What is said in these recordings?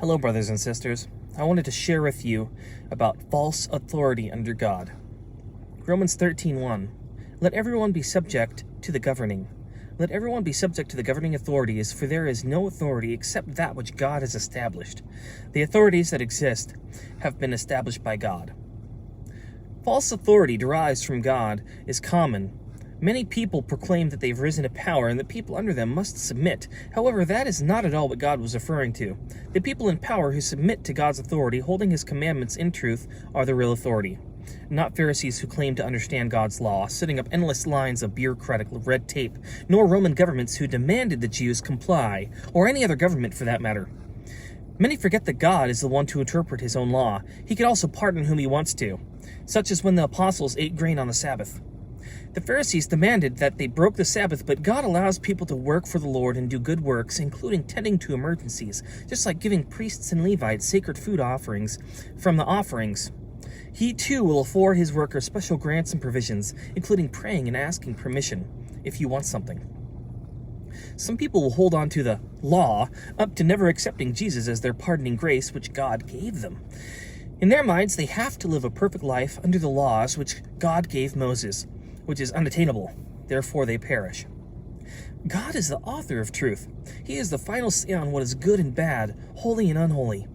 Hello, brothers and sisters. I wanted to share with you about false authority under God. Romans 13:1. Let everyone be subject to the governing. Let everyone be subject to the governing authorities, for there is no authority except that which God has established. The authorities that exist have been established by God. False authority derives from God is common. Many people proclaim that they've risen to power and that people under them must submit. However, that is not at all what God was referring to. The people in power who submit to God's authority, holding his commandments in truth, are the real authority. Not Pharisees who claim to understand God's law, setting up endless lines of bureaucratic red tape, nor Roman governments who demanded the Jews comply, or any other government for that matter. Many forget that God is the one to interpret his own law. He can also pardon whom he wants to, such as when the apostles ate grain on the Sabbath. The Pharisees demanded that they broke the Sabbath, but God allows people to work for the Lord and do good works, including tending to emergencies, just like giving priests and Levites sacred food offerings from the offerings. He too will afford his workers special grants and provisions, including praying and asking permission if you want something. Some people will hold on to the law up to never accepting Jesus as their pardoning grace which God gave them. In their minds, they have to live a perfect life under the laws which God gave Moses, which is unattainable. Therefore they perish. God is the author of truth. He is the final say on what is good and bad, holy and unholy.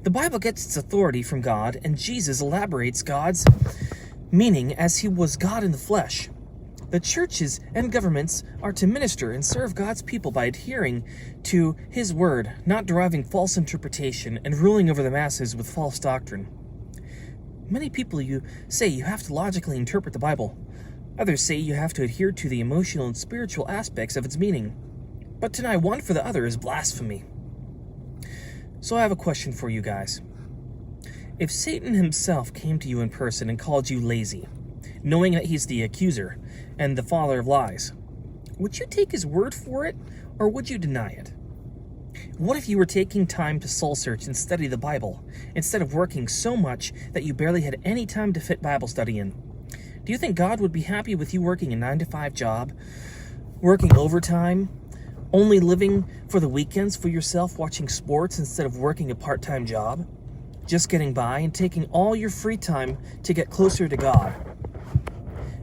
The Bible gets its authority from God, and Jesus elaborates God's meaning as he was God in the flesh. The churches and governments are to minister and serve God's people by adhering to his word, not deriving false interpretation and ruling over the masses with false doctrine. Many people say you have to logically interpret the Bible. Others say you have to adhere to the emotional and spiritual aspects of its meaning. But to deny one for the other is blasphemy. So I have a question for you guys. If Satan himself came to you in person and called you lazy, knowing that he's the accuser and the father of lies, would you take his word for it, or would you deny it? What if you were taking time to soul search and study the Bible, instead of working so much that you barely had any time to fit Bible study in? Do you think God would be happy with you working a 9-to-5 job, working overtime, only living for the weekends for yourself, watching sports instead of working a part-time job, just getting by and taking all your free time to get closer to God,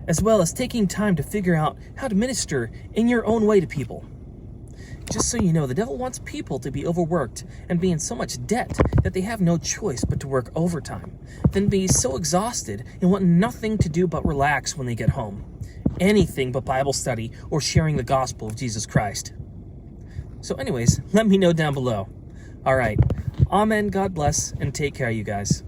as well as taking time to figure out how to minister in your own way to people? Just so you know, the devil wants people to be overworked and be in so much debt that they have no choice but to work overtime, then be so exhausted and want nothing to do but relax when they get home. Anything but Bible study or sharing the gospel of Jesus Christ. So anyways, let me know down below. All right. Amen. God bless, and take care, you guys.